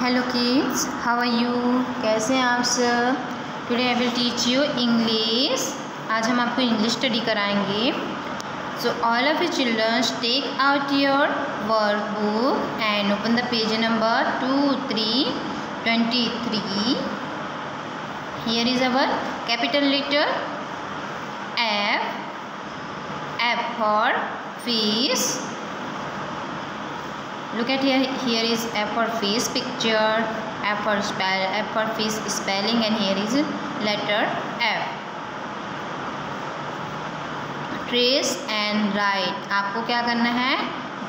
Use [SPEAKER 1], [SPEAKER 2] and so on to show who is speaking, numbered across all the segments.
[SPEAKER 1] Hello kids, how are you? कैसे हैं आप सब? Today I will teach you English. आज हम आपको इंग्लिश स्टडी कराएंगे। So all of you childrens take out your workbook and open the page number 2323। Here is our capital letter F. F for fish. Look at here. Here is F for fish picture. F for fish spelling, and here is letter F. Trace and write. आपको क्या करना है?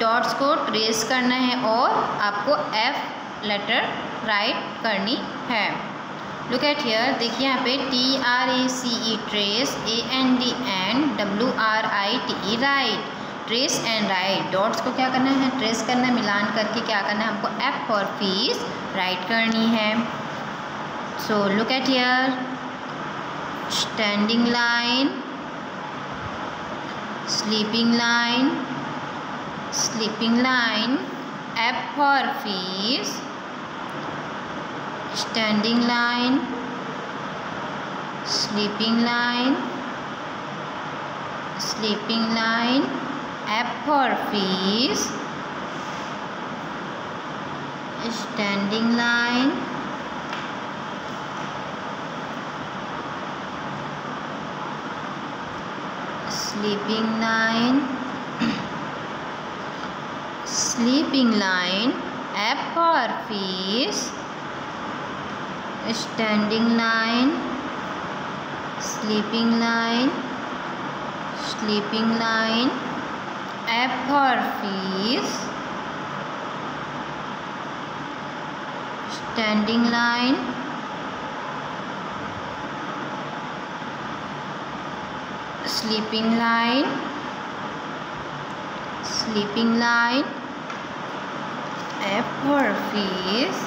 [SPEAKER 1] Dots को trace करना है और आपको F letter right करनी है। लुक एट हियर, देखिए यहाँ पे TRACE trace, AND and WRITE right. Trace and right, dots को क्या करना है? ट्रेस करना है, मिलान करके क्या करना है हमको? F फॉर फिश राइट करनी है। So look at here, standing line, sleeping line, sleeping line, F for fish, standing line, sleeping line, sleeping line, F for fish, standing line, sleeping line, sleeping line, F for fish, standing line, sleeping line, sleeping line, F for fish, standing line, sleeping line, sleeping line, F for fish,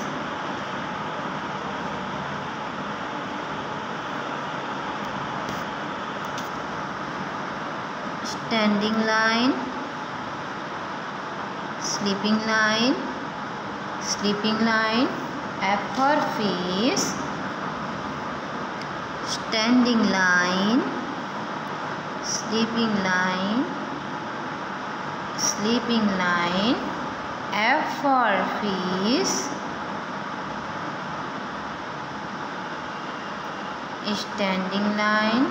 [SPEAKER 1] standing line, sleeping line, sleeping line, F for fish, standing line, sleeping line, sleeping line, F for fish, standing line,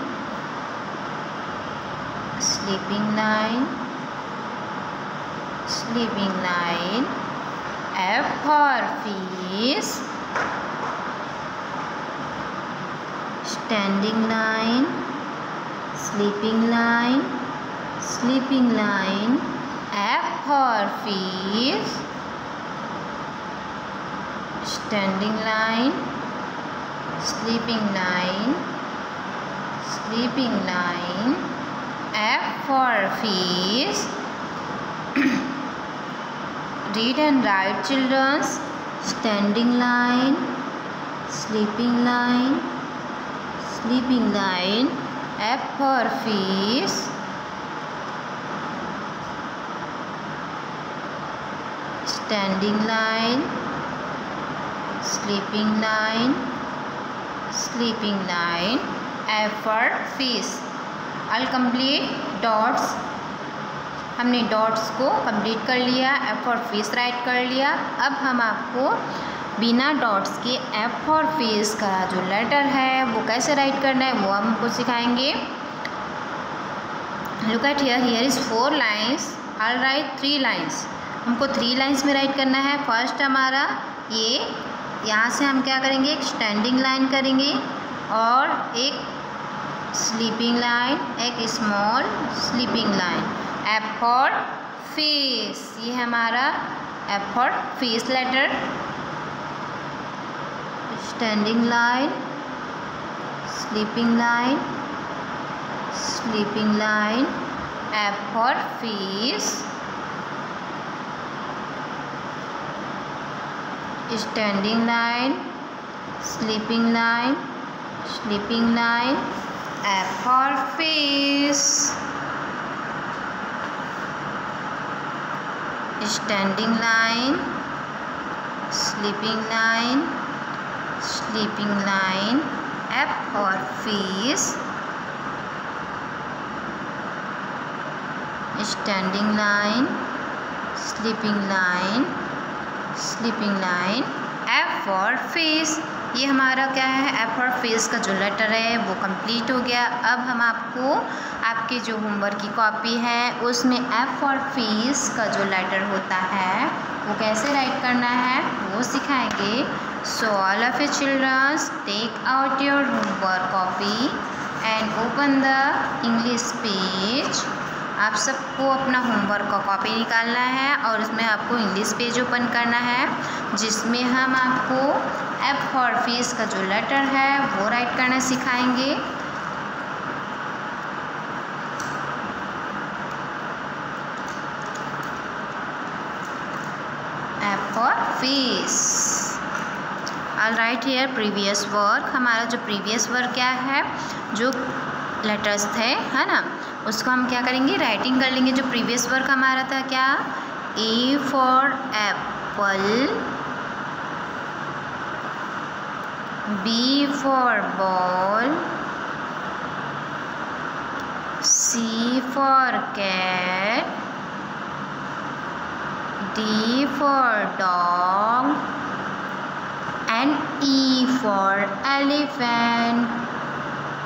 [SPEAKER 1] sleeping line, sleeping line, F for fish, standing line, sleeping line, sleeping line, F for fish, standing line, sleeping line, sleeping line, F for fish. Read and write, children. Standing line, sleeping line, sleeping line, F for fish, standing line, sleeping line, sleeping line, F for fish. All complete dots. हमने dots को complete कर लिया, F for fish right कर लिया। अब हम आपको बिना डॉट्स के F फॉर फिश का जो लेटर है वो कैसे राइट करना है वो हम हमको सिखाएंगे। Look at here, here is 4 lines, all right 3 lines. हमको 3 लाइन्स में राइट करना है। फर्स्ट हमारा ये, यहाँ से हम क्या करेंगे? एक स्टैंडिंग लाइन करेंगे और एक स्लीपिंग लाइन, एक small sleeping line. F for fish, ये हमारा F for fish letter. Standing line, sleeping line, sleeping line, F for fish, standing line, sleeping line, sleeping line, F for fish, standing line, sleeping line, sleeping line. F for fish, standing line, sleeping line, sleeping line. F for fish. ये हमारा क्या है, F for fish का जो letter है वो complete हो गया। अब हम आपको आपके जो होमवर्क की कॉपी है उसमें F for fish का जो लेटर होता है वो कैसे राइट करना है वो सिखाएंगे। So all of you children, take out your homework copy and open the English page. आप सबको अपना होमवर्क का कॉपी निकालना है और उसमें आपको इंग्लिश पेज ओपन करना है, जिसमें हम आपको F for fish का जो लेटर है वो राइट करना सिखाएंगे। F for fish. I'll write here previous work. हमारा जो प्रीवियस वर्क क्या है, जो लेटर्स थे है ना, उसको हम क्या करेंगे, राइटिंग कर लेंगे। जो प्रीवियस वर्क हमारा था क्या, A for apple, B for ball, C for cat, D for dog and E for elephant.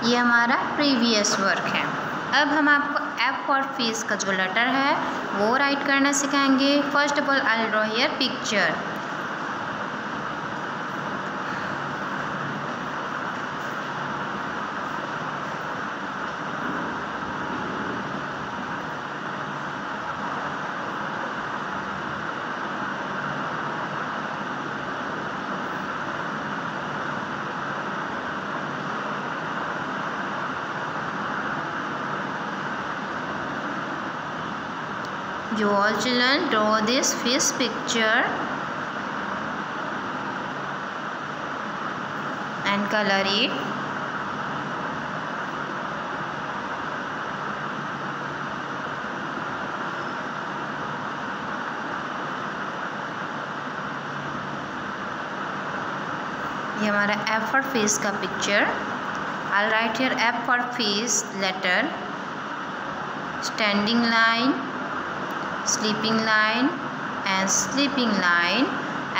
[SPEAKER 1] ये हमारा प्रीवियस वर्क है। अब हम आपको F for fish का जो लेटर है वो राइट करना सिखाएंगे। First of all I draw here picture. You all children draw this fish picture and color it. ये हमारा F for fish का picture. I'll write here F for fish letter, standing line, sleeping line and sleeping line.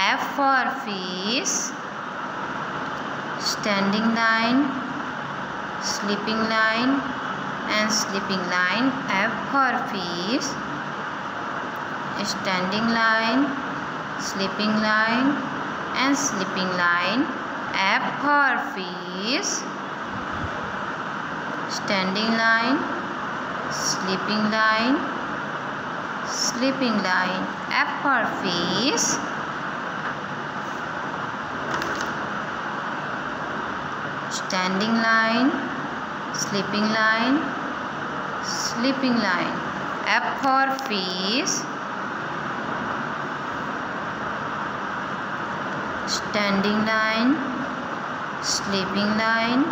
[SPEAKER 1] F for fish, standing line, sleeping line and sleeping line. F for fish, standing line, sleeping line and sleeping line. F for fish, standing line, sleeping line, sleeping line. F for fish, standing line, sleeping line, sleeping line. F for fish, standing line, sleeping line,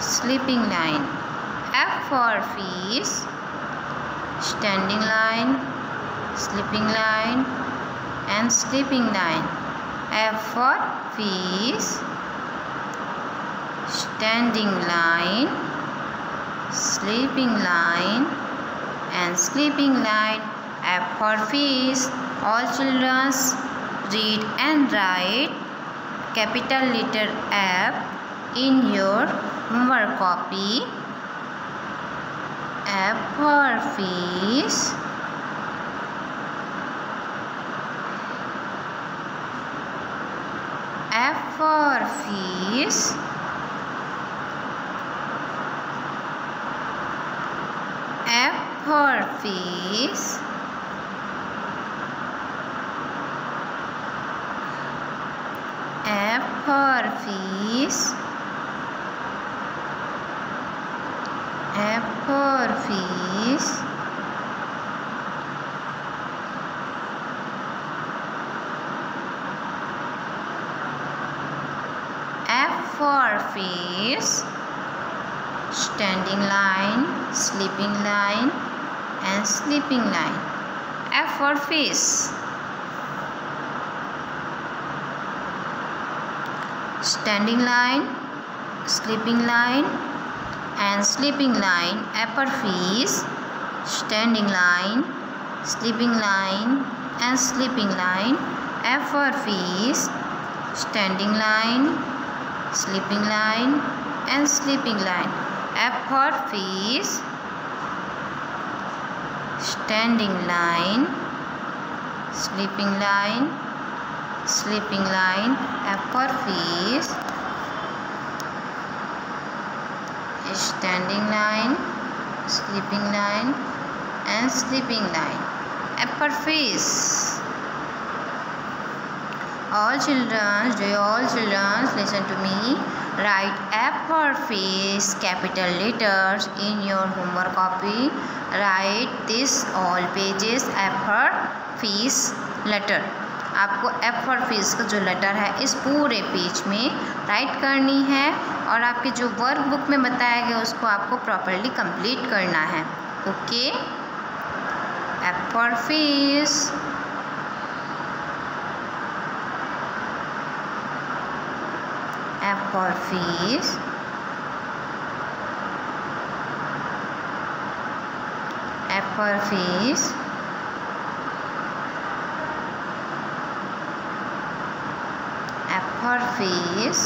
[SPEAKER 1] sleeping line. F for fish, standing line, sleeping line and sleeping line. F for fish, standing line, sleeping line and sleeping line. F for fish. All children read and write capital letter F in your homework copy. F for fish, F for fish, F for fish, F for fish, F for fish, F for fish, standing line, sleeping line and sleeping line. F for fish, standing line, sleeping line and sleeping line. Apophyse, standing line, sleeping line and sleeping line. Apophyse, standing line, sleeping line and sleeping line. Apophyse, standing line, sleeping line, sleeping line. Apophyse, standing line, sleeping line and sleeping line. Apophyse. All children, listen to me. Write apophyse capital letters in your homework copy. Write this all pages apophyse letter. आपको apophyse का जो letter है इस पूरे page में right करनी है और आपके जो वर्क बुक में बताया गया उसको आपको प्रॉपरली कंप्लीट करना है. Okay. apophyse, apophyse, apophyse, apophyse,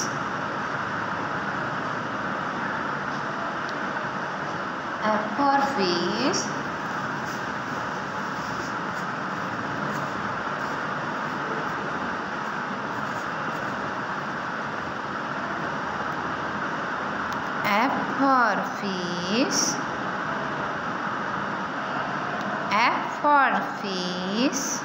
[SPEAKER 1] apophyse, apophyse, apophyse,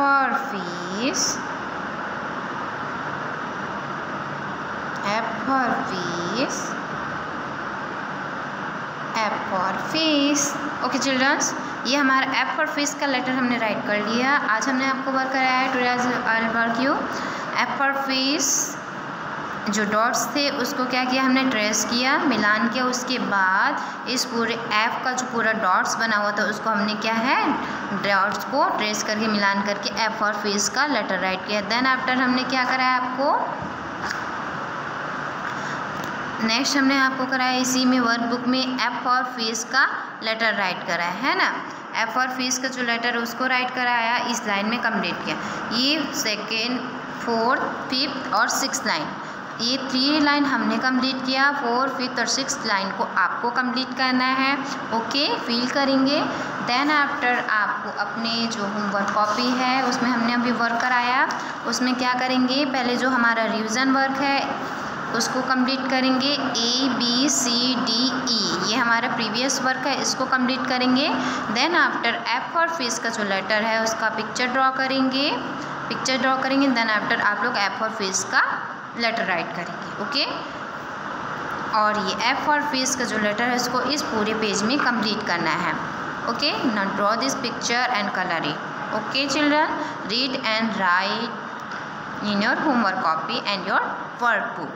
[SPEAKER 1] apophyse, apophyse, apophyse. Okay childrens, ये हमारा apophyse का लेटर हमने राइट कर लिया. आज हमने आपको वर्क कराया है today I work you. apophyse जो डॉट्स थे उसको क्या किया हमने ट्रेस किया, मिलान किया. उसके बाद इस पूरे एफ का जो पूरा डॉट्स बना हुआ था उसको हमने क्या है डॉट्स को ट्रेस करके मिलान करके apophyse का लेटर राइट किया. देन आफ्टर हमने क्या कराया आपको नेक्स्ट हमने आपको कराया इसी में वर्कबुक में apophyse का लेटर राइट कराया है ना. apophyse का जो लेटर उसको राइट कराया इस लाइन में कंप्लीट किया. ये सेकेंड, फोर्थ, फिफ्थ और सिक्स लाइन, ये 3 लाइन हमने कंप्लीट किया. 4, 5 और 6 लाइन को आपको कंप्लीट करना है. ओके, फील करेंगे. देन आफ्टर आपको अपने जो होमवर्क कॉपी है उसमें हमने अभी वर्क कराया उसमें क्या करेंगे पहले जो हमारा रिवीजन वर्क है उसको कंप्लीट करेंगे. ABCDE ये हमारा प्रीवियस वर्क है, इसको कंप्लीट करेंगे. देन आफ्टर apophyse का जो लेटर है उसका पिक्चर ड्रॉ करेंगे. देन आफ्टर आप लोग apophyse का लेटर राइट करेंगे. ओके. और ये apophyse का जो लेटर है इसको इस पूरे पेज में कंप्लीट करना है. Okay. Now draw this picture and colour it. Okay children, read and right in your homework copy and your workbook.